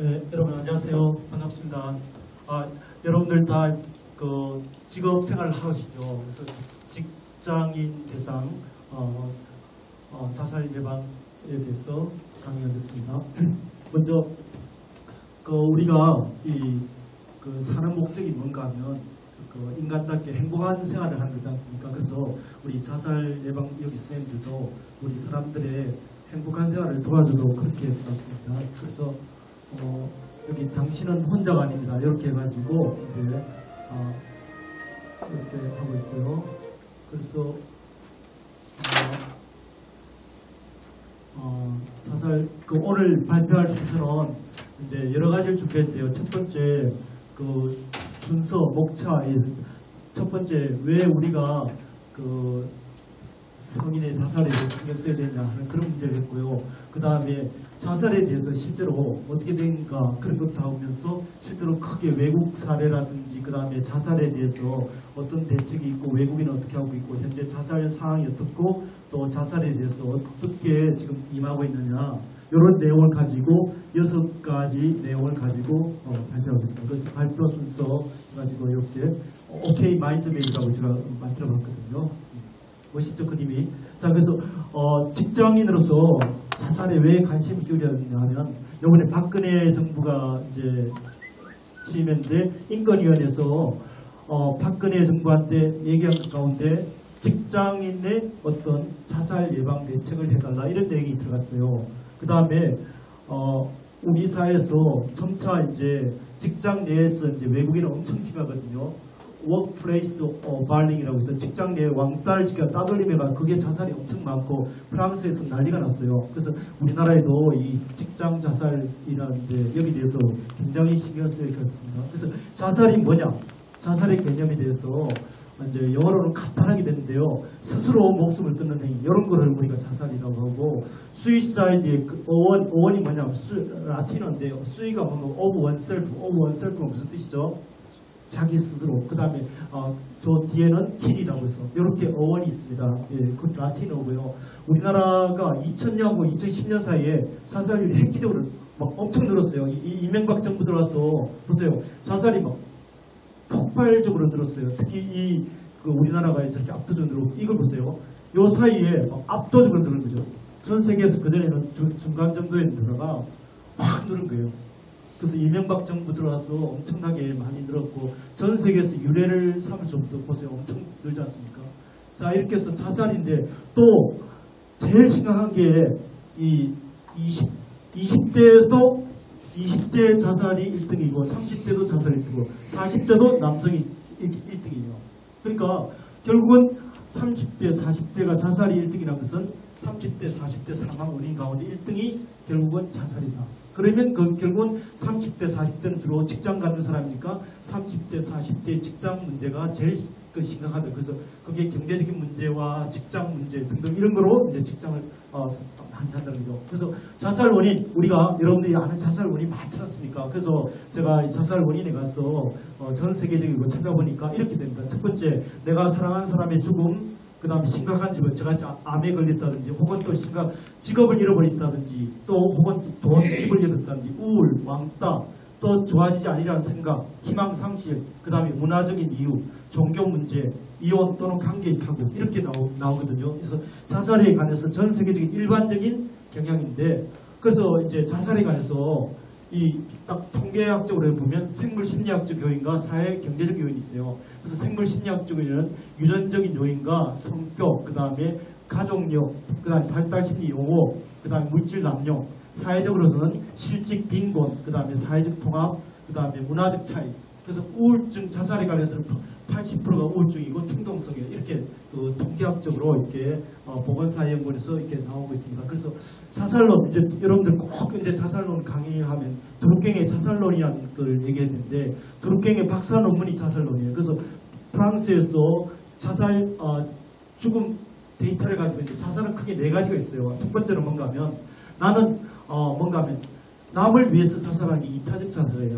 네, 여러분 안녕하세요. 반갑습니다. 여러분들 다 그 직업 생활을 하시죠. 그래서 직장인 대상 자살 예방에 대해서 강의하겠습니다. 먼저 우리가 그 사는 목적이 뭔가 하면 인간답게 행복한 생활을 하는 거지 않습니까? 그래서 우리 자살 예방 여기 선생님들도 우리 사람들의 행복한 생활을 도와주도록 그렇게 해놨습니다. 그래서 여기 당신은 혼자가 아닙니다. 이렇게 해가지고 이제 이렇게 하고 있고요. 그래서 자살 오늘 발표할 순서는 이제 여러 가지를 준비했대요. 첫 번째 순서 목차 첫 번째 왜 우리가 성인의 자살에 대해서 신경 써야 되냐 하는 그런 문제를 했고요. 그 다음에 자살에 대해서 실제로 어떻게 되는가 그런 것도 하면서 실제로 크게 외국 사례라든지 그 다음에 자살에 대해서 어떤 대책이 있고 외국인은 어떻게 하고 있고 현재 자살 상황이 어떻고 또 자살에 대해서 어떻게 지금 임하고 있느냐 이런 내용을 가지고 6가지 내용을 가지고 발표하겠습니다. 그래서 발표 순서 가지고 이렇게 OK 마인드맵이라고 제가 만들어봤거든요. 멋있죠 그림이. 자 그래서 직장인으로서 자살에 왜 관심을 기울였냐 하면 이번에 박근혜 정부가 이제 취임했는데 인권위원회에서 박근혜 정부한테 얘기한 것 가운데 직장인의 어떤 자살 예방 대책을 해달라 이런 내용이 들어갔어요. 그 다음에 우리 사회에서 점차 이제 직장 내에서 이제 외국인은 엄청 심하거든요. 워크플레이스 발링이라고 해서 직장 내 왕따를 따돌림해가 그게 자살이 엄청 많고 프랑스에서 난리가 났어요. 그래서 우리나라에도 이 직장 자살이라는데 여기 대해서 굉장히 신경 써야 되거든요. 그래서 자살이 뭐냐? 자살의 개념에 대해서 이제 영어로는 간단하게 되는데요. 스스로 목숨을 끊는 행위 이런 거를 우리가 자살이라고 하고 수이사이드의 어원이 뭐냐? 라틴어인데요. 수이가 뭐면 of oneself가 무슨 뜻이죠? 자기 스스로. 그 다음에 저 뒤에는 킬이라고 해서 이렇게 어원이 있습니다. 예, 그 라틴어고요. 우리나라가 2000년하고 2010년 사이에 자살률이 획기적으로 막 엄청 늘었어요. 이명박 정부 들어와서 보세요. 자살이 막 폭발적으로 늘었어요. 특히 우리나라가 저렇게 압도적으로 늘었고 이걸 보세요. 요 사이에 압도적으로 늘은 거죠. 전 세계에서 그전에는 중간 정도에 늘어가 확 늘은 거예요. 그래서 이명박 정부 들어와서 엄청나게 많이 늘었고 전 세계에서 유례를 삼을 수 없도록 보세요. 엄청 늘지 않습니까? 자 이렇게 해서 자살인데 또 제일 심각한 게 이 20대 자살이 1등이고 30대도 자살이 1등이고 40대도 남성이 1등이에요. 그러니까 결국은 30대, 40대가 자살이 1등이라는 것은 30대, 40대 사망 원인 가운데 1등이 결국은 자살이다. 그러면 결국은 30대, 40대는 주로 직장 가는 사람이니까 30대, 40대 직장 문제가 제일 심각하다. 그래서 그게 경제적인 문제와 직장 문제 등등 이런 거로 이제 직장을 많이 한다는 거죠. 그래서 자살 원인 우리가 여러분들이 아는 자살 원인 많지 않습니까? 그래서 제가 자살 원인에 가서 전 세계적으로 찾아보니까 이렇게 됩니다. 첫 번째, 내가 사랑하는 사람의 죽음. 그 다음에 심각한 집은 저같이 암에 걸렸다든지 혹은 또 직업을 잃어버렸다든지 또 혹은 집을 잃었다든지 우울, 왕따 또 좋아지지 않으리라는 생각, 희망 상실 그 다음에 문화적인 이유, 종교 문제, 이혼 또는 관계 파고 이렇게 나오거든요. 그래서 자살에 관해서 전 세계적인 일반적인 경향인데 그래서 이제 자살에 관해서 딱 통계학적으로 보면 생물심리학적 요인과 사회 경제적 요인이 있어요. 그래서 생물심리학적 요인은 유전적인 요인과 성격, 그 다음에 가족력, 그 다음에 발달심리 용어, 그 다음에 물질 남용, 사회적으로서는 실직 빈곤, 그 다음에 사회적 통합, 그 다음에 문화적 차이. 그래서 우울증, 자살에 관해서는 80%가 우울증이고 충동성이에요. 이렇게 통계학적으로 이렇게 보건사회연구원에서 이렇게 나오고 있습니다. 그래서 자살론 이제 여러분들 꼭 이제 자살론 강의하면 드루갱의 자살론이라는 걸 얘기했는데 드루갱의 박사 논문이 자살론이에요. 그래서 프랑스에서 자살 죽음 데이터를 가지고 있는데 자살은 크게 4가지가 있어요. 첫 번째는 뭔가 하면 나는 뭔가 하면 남을 위해서 자살하기 이타적 자살이에요.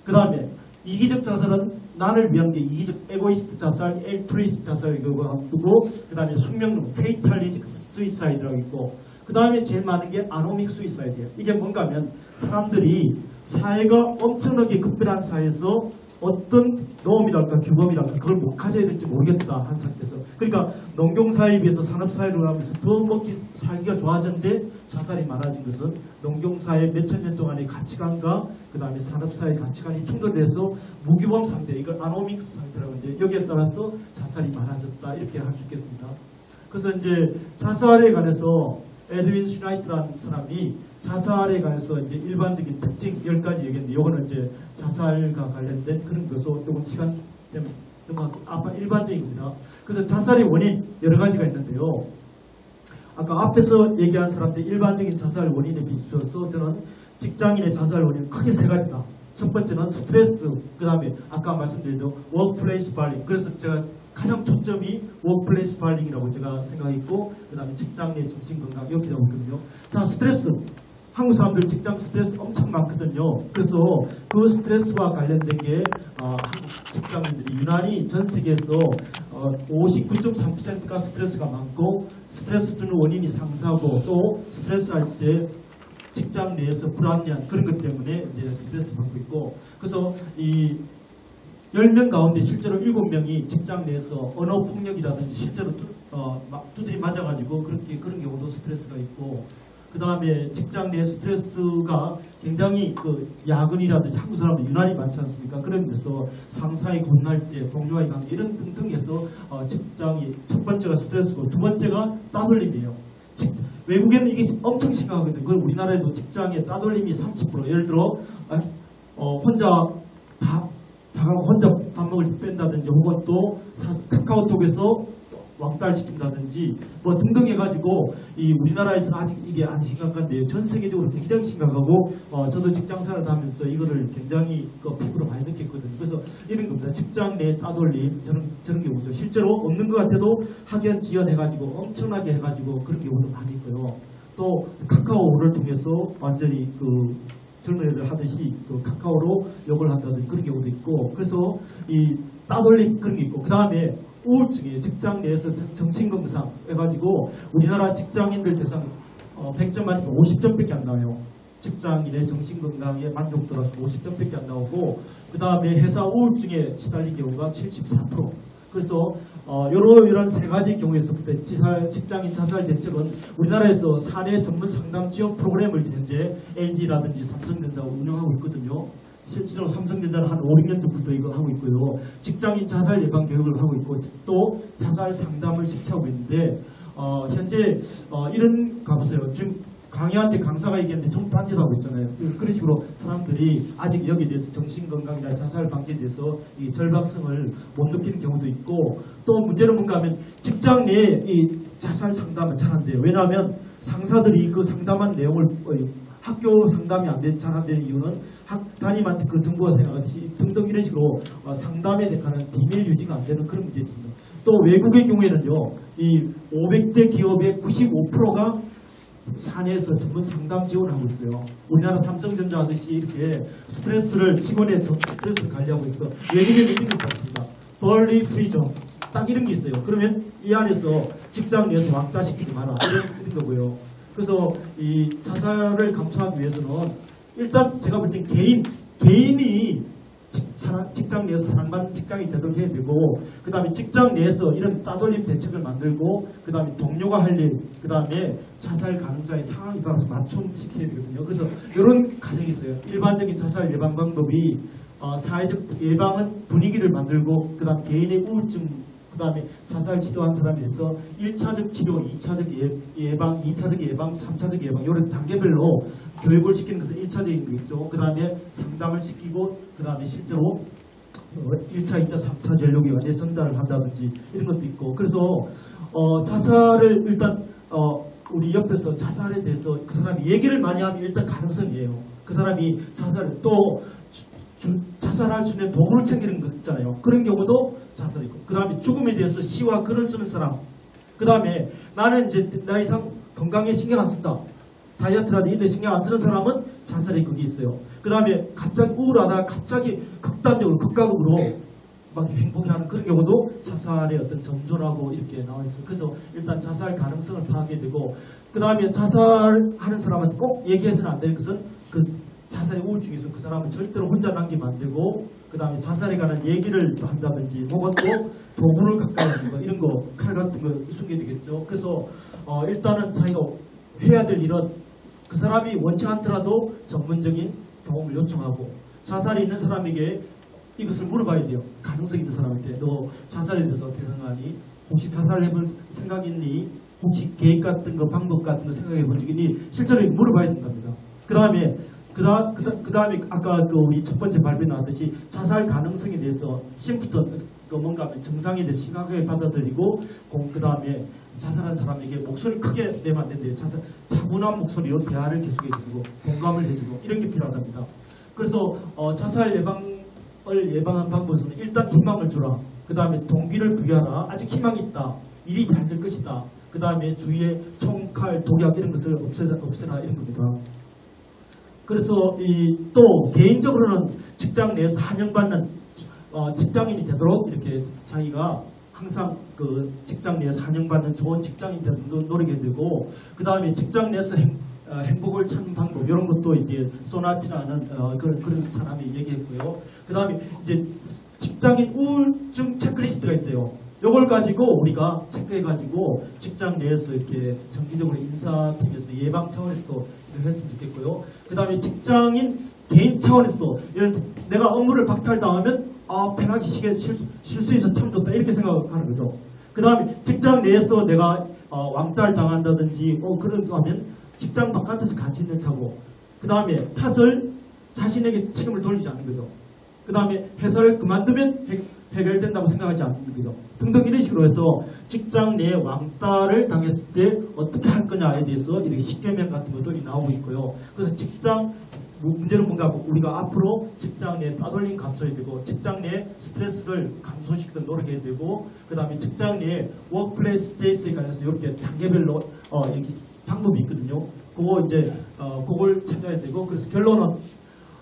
그 다음에 이기적 자살은 나를 위한 게 이기적 에고이스트 자살, 엘트루이스트 자살이고 그 다음에 숙명론, 페이탈리틱 스위사이드라고 있고 그 다음에 제일 많은 게 아노믹 수이사이드예요. 이게 뭔가 하면 사람들이 사회가 엄청나게 급변한 사회에서 어떤 노험이랄까 규범이랄까 그걸 못 가져야 될지 모르겠다 한 상태에서, 그러니까 농경사회에 비해서 산업사회로 하면서 더 먹기 살기가 좋아졌는데 자살이 많아진 것은 농경사회 몇천 년 동안의 가치관과 그 다음에 산업사회 가치관이 충돌돼서 무규범 상태, 이걸 아노믹 상태라고 하는데 여기에 따라서 자살이 많아졌다 이렇게 할 수 있겠습니다. 그래서 이제 자살에 관해서 에드윈 슈나이트라는 사람이 자살에 관해서 이제 일반적인 특징 10가지 얘기했는데, 이거는 이제 자살과 관련된 그런 것으로 조금 시간 때문에 아마 일반적인 겁니다. 그래서 자살의 원인 여러 가지가 있는데요. 아까 앞에서 얘기한 사람들 일반적인 자살 원인에 비추어서 저는 직장인의 자살 원인은 크게 세 가지다. 첫 번째는 스트레스, 그 다음에 아까 말씀드린 워크플레이스 발링. 그래서 제가 가장 초점이 워크플레이스 발링이라고 제가 생각했고, 그 다음에 직장 내 정신건강 이렇게 나오고 있거든요. 자, 스트레스. 한국 사람들 직장 스트레스 엄청 많거든요. 그래서 그 스트레스와 관련된 게 한국 직장인들이 유난히 전 세계에서 59.3%가 스트레스가 많고, 스트레스 주는 원인이 상사고, 또 스트레스 할 때 직장 내에서 불합리한 그런 것 때문에 이제 스트레스 받고 있고, 그래서 이 10명 가운데 실제로 7명이 직장 내에서 언어 폭력이라든지 실제로 두드리 맞아가지고 그런 경우도 스트레스가 있고, 그 다음에 직장 내 스트레스가 굉장히 그 야근이라든지 한국 사람들 유난히 많지 않습니까? 그러면서 상사의 혼날 때, 동료와의 관계 이런 등등에서 직장이 첫 번째가 스트레스고, 두 번째가 따돌림이에요. 외국에는 이게 엄청 심각하거든요. 그럼 우리나라에도 직장에 따돌림이 30%. 예를 들어 혼자 밥 먹을 때 뺀다든지, 혹은 또 카카오톡에서 왕따시킨다든지 뭐 등등 해가지고 이 우리나라에서는 아직 이게 안 심각한데 전 세계적으로 굉장히 심각하고, 저도 직장생활을 하면서 이거를 굉장히 피부로 많이 느꼈거든요. 그래서 이런 겁니다. 직장 내 따돌림, 저런 경우죠. 실제로 없는 것 같아도 학연 지연해가지고 엄청나게 해가지고 그런 경우도 많이 있고요. 또 카카오를 통해서 완전히 그 젊은 애들 하듯이 그 카카오로 욕을 한다든지 그런 경우도 있고, 그래서 이 따돌림 그런 게 있고, 그 다음에 우울증이에요. 직장 내에서 정신건강 해가지고 우리나라 직장인들 대상 100점 만점에 50점밖에 안 나와요. 직장인의 정신건강에 만족도가 50점밖에 안 나오고, 그 다음에 회사 우울증에 시달린 경우가 74%. 그래서 이런 세 가지 경우에서부터 직장인 자살 대책은 우리나라에서 사내 전문 상담 지원 프로그램을 현재 LG라든지 삼성전자가 운영하고 있거든요. 실제로 삼성전자는 한 5, 6년도부터 이거 하고 있고요. 직장인 자살 예방 교육을 하고 있고, 또 자살 상담을 실시하고 있는데, 현재 이런 가보세요. 지금 강의한테 강사가 얘기했는데 좀 딴짓하고 있잖아요. 그런 식으로 사람들이 아직 여기에 대해서 정신건강이나 자살 방지에 대해서 이 절박성을 못 느끼는 경우도 있고, 또 문제는 뭔가 하면 직장 내에 이 자살 상담은 잘 안 돼요. 왜냐하면 상사들이 그 상담한 내용을 학교 상담이 잘 안 되는 이유는 담임한테 그 정보가 생각하듯이 등등 이런 식으로 상담에 관한 비밀 유지가 안 되는 그런 문제 있습니다. 또 외국의 경우에는요, 이 500대 기업의 95%가 사내에서 전문 상담 지원을 하고 있어요. 우리나라 삼성전자 하듯이 이렇게 직원의 스트레스를 관리하고 있어. 외국에는 이런 게 있습니다. 벌리 프리존 딱 이런 게 있어요. 그러면 이 안에서 직장 내에서 왕따시키지 마라 이런 거고요. 그래서 이 자살을 감수하기 위해서는 일단 제가 볼 땐 개인이 직장 내에서 사랑받는 직장이 되도록 해야 되고, 그 다음에 직장 내에서 이런 따돌림 대책을 만들고, 그 다음에 동료가 할 일, 그 다음에 자살 가능자의 상황에 따라서 맞춤시켜야 되거든요. 그래서 이런 과정이 있어요. 일반적인 자살 예방 방법이 사회적 예방은 분위기를 만들고, 그 다음 개인의 우울증, 그 다음에 자살 치료한 사람에 대해서 1차적 치료, 2차적 예방, 2차적 예방, 3차적 예방 이런 단계별로 교육을 시키는 것은 1차적인 거겠죠. 그 다음에 상담을 시키고, 그 다음에 실제로 1차, 2차, 3차 전력이 완전히 전달을 한다든지 이런 것도 있고, 그래서 자살을 일단 우리 옆에서 자살에 대해서 그 사람이 얘기를 많이 하면 일단 가능성이에요. 그 사람이 자살을 또 자살할 수 있는 도구를 챙기는 거 있잖아요. 그런 경우도 자살이고, 그 다음에 죽음에 대해서 시와 글을 쓰는 사람, 그 다음에 나는 이제 나 이상 건강에 신경 안 쓴다, 다이어트라든지 이런 신경 안 쓰는 사람은 자살이 거기 있어요. 그 다음에 갑자기 우울하다, 갑자기 극단적으로 극과극으로 막 행복해하는 그런 경우도 자살의 어떤 전조라고 이렇게 나와 있어요. 그래서 일단 자살 가능성을 파악해야 되고, 그 다음에 자살하는 사람한테 꼭 얘기해서는 안 될 것은 그 자살의 우울증이 있어 그 사람은 절대로 혼자 남기면 안 되고, 그 다음에 자살에 관한 얘기를 한다든지, 혹은 또 도구를 가까이 하는 거, 이런 거, 칼 같은 거 숨겨야 되겠죠. 그래서 일단은 자기가 해야 될 일은 그 사람이 원치 않더라도 전문적인 도움을 요청하고, 자살이 있는 사람에게 이것을 물어봐야 돼요. 가능성 있는 사람한테. 너 자살에 대해서 어떻게 생각하니? 혹시 자살해볼 생각 있니? 혹시 계획 같은 거, 방법 같은 거 생각해 본 적 있니? 실제로 물어봐야 된답니다. 그 다음에 아까 그 우리 첫 번째 발표 나왔듯이 자살 가능성에 대해서 시부터 그 뭔가 정상에 대해서 심각하게 받아들이고, 그 다음에 자살한 사람에게 목소리 크게 내면 안 된대요. 차분한 목소리로 대화를 계속해주고 공감을 해주고 이런 게 필요하답니다. 그래서 자살 예방한 방법에서는 일단 희망을 주라. 그 다음에 동기를 부여하라. 아직 희망이 있다. 일이 잘 될 것이다. 그 다음에 주위에 총, 칼, 독약 이런 것을 없애라 이런 겁니다. 그래서 또 개인적으로는 직장 내에서 환영받는 직장인이 되도록 이렇게 자기가 항상 그 직장 내에서 환영받는 좋은 직장인이 되도록 노력해야 되고, 그 다음에 직장 내에서 행복을 찾는 방법 이런 것도 이제 쏘나치는 않은 그런 사람이 얘기했고요. 그 다음에 이제 직장인 우울증 체크리스트가 있어요. 이걸 가지고 우리가 체크해가지고 직장 내에서 이렇게 정기적으로 인사팀에서 예방 차원에서도 했으면 좋겠고요. 그 다음에 직장인 개인 차원에서도 이런 내가 업무를 박탈당하면 편하게 쉬게 쉴 수 있어서 참 좋다 이렇게 생각하는 거죠. 그 다음에 직장 내에서 내가 왕따를 당한다든지 그런 거 하면 직장 바깥에서 같이 있는 차고, 그 다음에 탓을 자신에게 책임을 돌리지 않는 거죠. 그 다음에 회사를 그만두면 해결된다고 생각하지 않는 거죠. 등등 이런 식으로 해서 직장 내에 왕따를 당했을 때 어떻게 할 거냐에 대해서 이렇게 십계명 같은 것들이 나오고 있고요. 그래서 직장 문제는 뭔가 우리가 앞으로 직장 내 따돌림 감소해야 되고, 직장 내 스트레스를 감소시키는 노력해야 되고, 그 다음에 직장 내 워크플레이스 스테이스에 관해서 이렇게 단계별로 이렇게 방법이 있거든요. 그걸 찾아야 되고, 그래서 결론은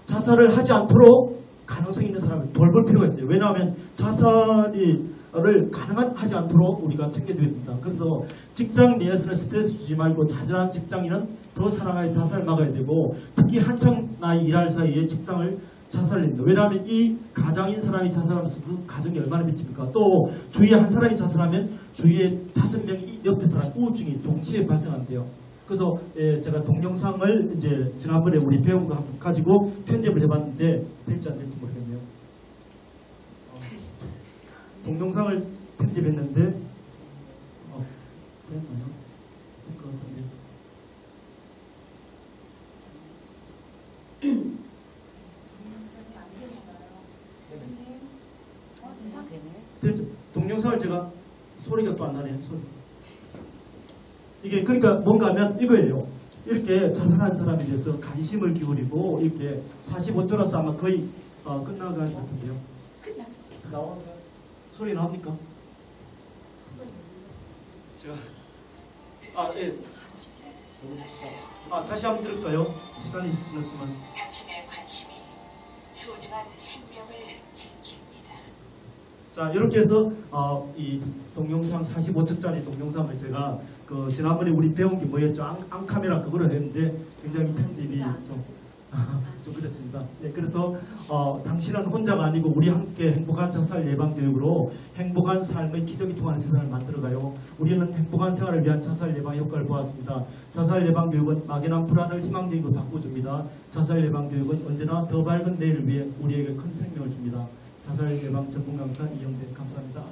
자살을 하지 않도록 가능성 있는 사람을 돌볼 필요가 있어요. 왜냐하면 자살을 하지 않도록 우리가 챙겨줘야 됩니다. 그래서 직장 내에서는 스트레스 주지 말고 자잘한 직장인은 더 사랑하여 자살 막아야 되고, 특히 한창 나이 일할 사이에 직장을 자살합니다. 왜냐하면 이 가장인 사람이 자살하면서 그 가정이 얼마나 미칩니까? 또 주위에 한 사람이 자살하면 주위에 5명이 옆에 사람 우울증이 동시에 발생한대요. 그래서 제가 동영상을 이제 지난번에 우리 배운 거 가지고 편집을 해봤는데 될지 안 될지 모르겠네요. 동영상을 편집했는데 될까요? 될 것 같은데. 동영상을 제가 소리가 또 안 나네요. 이게 그러니까 뭔가 하면 이거예요. 이렇게 자살한 사람에 대해서 관심을 기울이고 이렇게 45초라서 아마 거의 끝나갈 것 같은데요. 나오는 소리 나옵니까? 제가 예. 다시 한번 들을까요? 시간이 지났지만. 당신의 관심이 소중한 생명을 지킵니다. 자, 이렇게 해서 이 동영상 45초짜리 동영상을 제가 지난번에 우리 배운 게 뭐였죠? 앙카메라 그거를 했는데 굉장히 편집이 좀 그랬습니다. 네, 그래서 당신은 혼자가 아니고 우리 함께 행복한 자살 예방 교육으로 행복한 삶의 기적이 통하는 세상을 만들어가요. 우리는 행복한 생활을 위한 자살 예방 효과를 보았습니다. 자살 예방 교육은 막연한 불안을 희망적으로 바꿔줍니다. 자살 예방 교육은 언제나 더 밝은 내일을 위해 우리에게 큰 생명을 줍니다. 자살 예방 전문 강사 이영대 감사합니다.